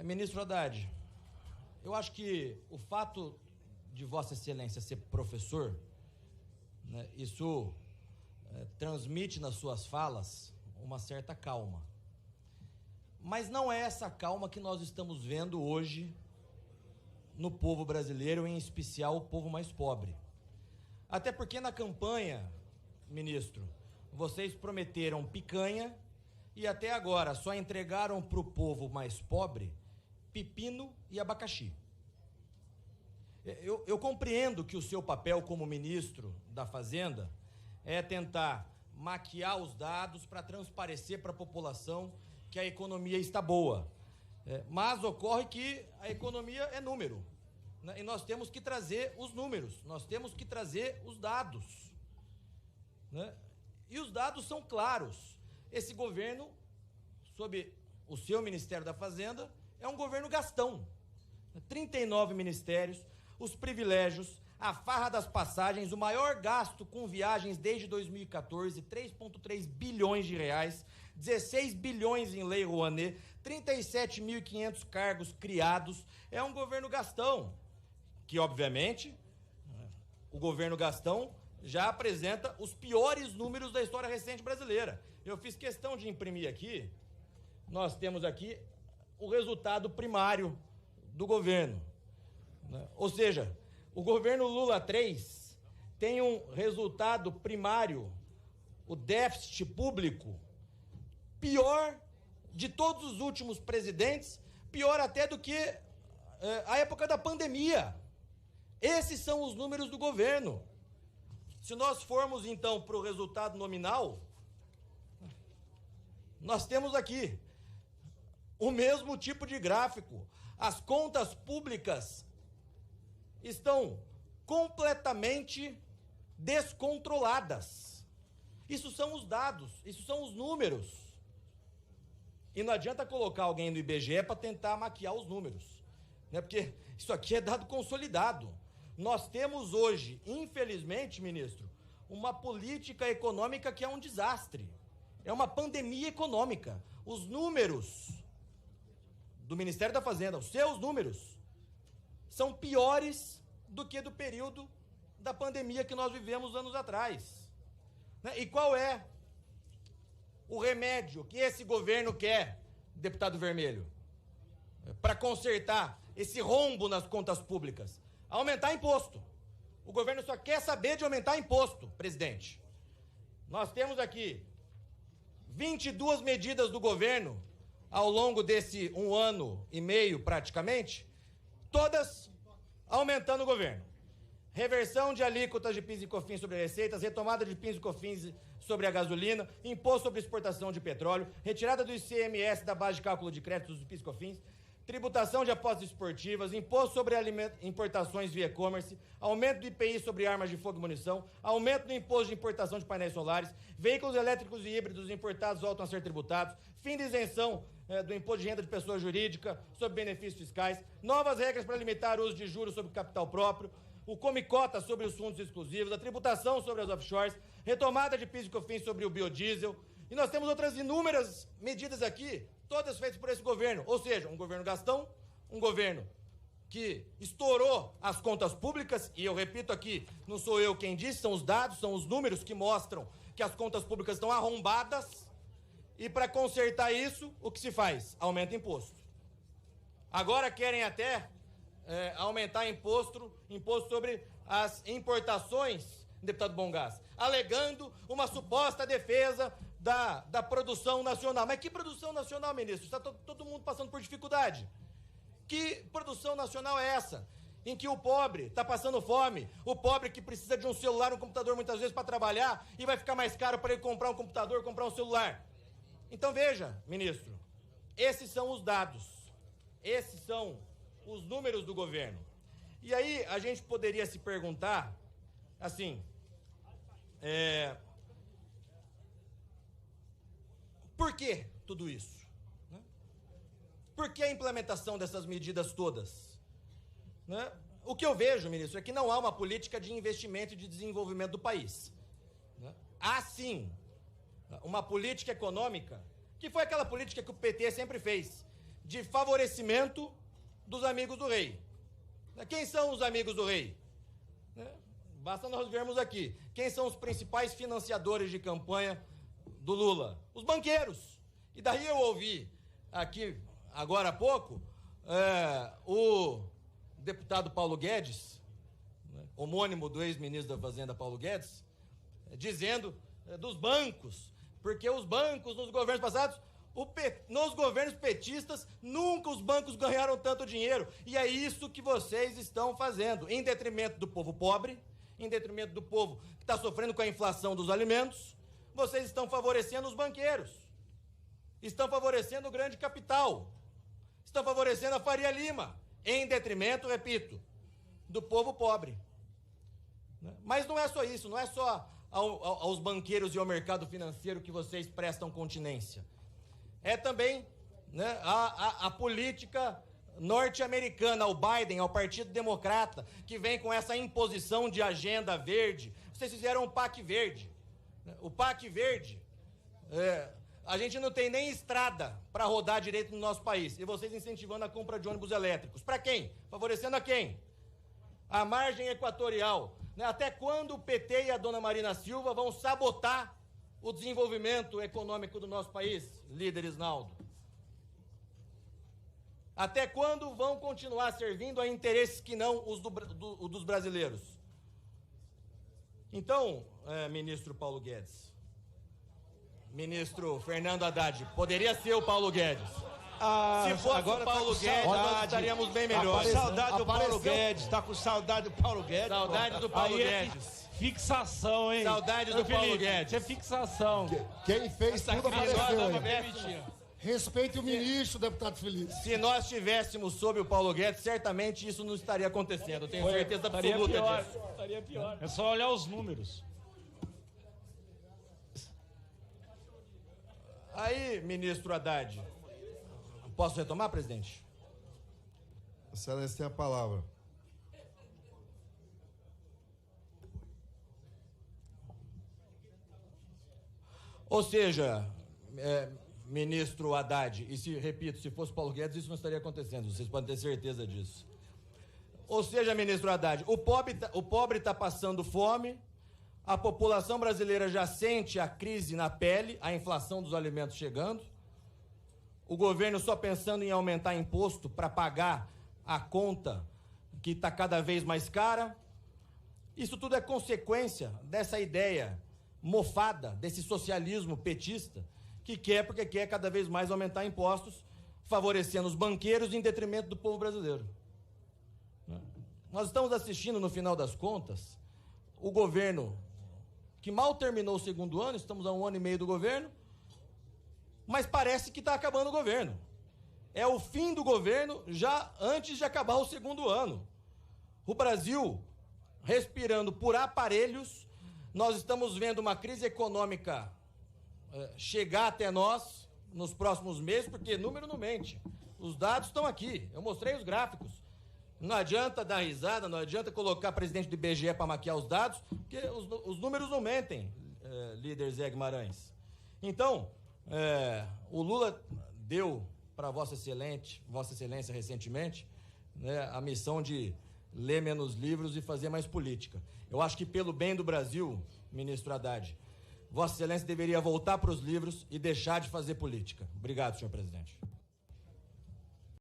Ministro Haddad, eu acho que o fato de Vossa Excelência ser professor, né, isso transmite nas suas falas uma certa calma. Mas não é essa calma que nós estamos vendo hoje no povo brasileiro, em especial o povo mais pobre. Até porque na campanha, ministro, vocês prometeram picanha e até agora só entregaram para o povo mais pobre pepino e abacaxi. Eu compreendo que o seu papel como ministro da Fazenda é tentar maquiar os dados para transparecer para a população que a economia está boa. Mas ocorre que a economia é número, né? E nós temos que trazer os números, nós temos que trazer os dados, né? E os dados são claros. Esse governo, sob o seu Ministério da Fazenda, é um governo gastão. 39 ministérios, os privilégios, a farra das passagens, o maior gasto com viagens desde 2014, 3,3 bilhões de reais, 16 bilhões em Lei Rouanet, 37.500 cargos criados. É um governo gastão, que obviamente o governo gastão já apresenta os piores números da história recente brasileira. Eu fiz questão de imprimir aqui, nós temos aqui o resultado primário do governo, né? Ou seja, o governo Lula III tem um resultado primário, o déficit público, pior de todos os últimos presidentes, pior até do que a época da pandemia. Esses são os números do governo. Se nós formos, então, para o resultado nominal, nós temos aqui o mesmo tipo de gráfico. As contas públicas estão completamente descontroladas. Isso são os dados, isso são os números. E não adianta colocar alguém no IBGE para tentar maquiar os números, né? Porque isso aqui é dado consolidado. Nós temos hoje, infelizmente, ministro, uma política econômica que é um desastre. É uma pandemia econômica. Os números do Ministério da Fazenda, os seus números, são piores do que do período da pandemia que nós vivemos anos atrás, né? E qual é o remédio que esse governo quer, deputado Vermelho, para consertar esse rombo nas contas públicas? Aumentar imposto. O governo só quer saber de aumentar imposto, presidente. Nós temos aqui 22 medidas do governo ao longo desse 1 ano e meio, praticamente, todas aumentando o governo. Reversão de alíquotas de PIS e COFINS sobre receitas, retomada de PIS e COFINS sobre a gasolina, imposto sobre exportação de petróleo, retirada do ICMS da base de cálculo de créditos do PIS e COFINS, tributação de apostas esportivas, imposto sobre importações via e-commerce, aumento do IPI sobre armas de fogo e munição, aumento do imposto de importação de painéis solares, veículos elétricos e híbridos importados voltam a ser tributados, fim de isenção do imposto de renda de pessoa jurídica sobre benefícios fiscais, novas regras para limitar o uso de juros sobre capital próprio, o come-cota sobre os fundos exclusivos, a tributação sobre as offshores, retomada de PIS e COFINS sobre o biodiesel. E nós temos outras inúmeras medidas aqui, todas feitas por esse governo. Ou seja, um governo gastão, um governo que estourou as contas públicas, e eu repito aqui, não sou eu quem disse, são os dados, são os números que mostram que as contas públicas estão arrombadas. E para consertar isso, o que se faz? Aumenta imposto. Agora querem até aumentar imposto sobre as importações, deputado Bongás, alegando uma suposta defesa da produção nacional. Mas que produção nacional, ministro? Está todo mundo passando por dificuldade. Que produção nacional é essa? Em que o pobre está passando fome, o pobre que precisa de um celular, um computador muitas vezes para trabalhar, e vai ficar mais caro para ele comprar um computador, comprar um celular. Então veja, ministro, esses são os dados, esses são os números do governo. E aí a gente poderia se perguntar, assim, por que tudo isso? Né? Por que a implementação dessas medidas todas? Né? O que eu vejo, ministro, é que não há uma política de investimento e de desenvolvimento do país. Né? Há sim uma política econômica, que foi aquela política que o PT sempre fez, de favorecimento dos amigos do rei. Quem são os amigos do rei? Basta nós vermos aqui. Quem são os principais financiadores de campanha do Lula? Os banqueiros. E daí eu ouvi aqui, agora há pouco, o deputado Paulo Guedes, homônimo do ex-ministro da Fazenda Paulo Guedes, dizendo dos bancos, porque os bancos nos governos passados, nos governos petistas, nunca os bancos ganharam tanto dinheiro. E é isso que vocês estão fazendo, em detrimento do povo pobre, em detrimento do povo que está sofrendo com a inflação dos alimentos. Vocês estão favorecendo os banqueiros, estão favorecendo o grande capital, estão favorecendo a Faria Lima, em detrimento, repito, do povo pobre. Mas não é só isso, não é só aos banqueiros e ao mercado financeiro que vocês prestam continência. É também, né, a política norte-americana, ao Biden, ao Partido Democrata, que vem com essa imposição de agenda verde. Vocês fizeram um PAC verde. O PAC verde, a gente não tem nem estrada para rodar direito no nosso país. E vocês incentivando a compra de ônibus elétricos. Para quem? Favorecendo a quem? A margem equatorial. Até quando o PT e a dona Marina Silva vão sabotar o desenvolvimento econômico do nosso país, líder Isnaldo? Até quando vão continuar servindo a interesses que não os dos brasileiros? Então, ministro Paulo Guedes, ministro Fernando Haddad, poderia ser o Paulo Guedes. Se fosse agora o Paulo Guedes, nós estaríamos bem melhores. Saudade do Paulo Guedes, tá com saudade do Paulo Guedes. Saudade do Paulo Guedes. Fixação, hein? Saudade do Paulo Guedes. Isso é fixação. Quem fez tudo apareceu. Respeite o ministro, deputado Felipe. Se nós estivéssemos sob o Paulo Guedes, certamente isso não estaria acontecendo. Eu tenho certeza absoluta disso. Estaria pior. É só olhar os números. Aí, ministro Haddad, posso retomar, presidente? Excelência tem a palavra. Ou seja, ministro Haddad, e repito, se fosse Paulo Guedes, isso não estaria acontecendo, vocês podem ter certeza disso. Ou seja, ministro Haddad, o pobre está passando fome, a população brasileira já sente a crise na pele, a inflação dos alimentos chegando, o governo só pensando em aumentar imposto para pagar a conta que está cada vez mais cara. Isso tudo é consequência dessa ideia mofada, desse socialismo petista, que quer, porque quer cada vez mais aumentar impostos, favorecendo os banqueiros em detrimento do povo brasileiro. Nós estamos assistindo, no final das contas, o governo que mal terminou o segundo ano, estamos há 1 ano e meio do governo, mas parece que está acabando o governo. É o fim do governo já antes de acabar o segundo ano. O Brasil respirando por aparelhos. Nós estamos vendo uma crise econômica chegar até nós nos próximos meses, porque número não mente. Os dados estão aqui, eu mostrei os gráficos. Não adianta dar risada, não adianta colocar presidente do IBGE para maquiar os dados, porque os números não mentem, líder Zé Guimarães. Então, o Lula deu para Vossa Excelência recentemente, né, a missão de ler menos livros e fazer mais política. Eu acho que pelo bem do Brasil, ministro Haddad, Vossa Excelência deveria voltar para os livros e deixar de fazer política. Obrigado, senhor presidente.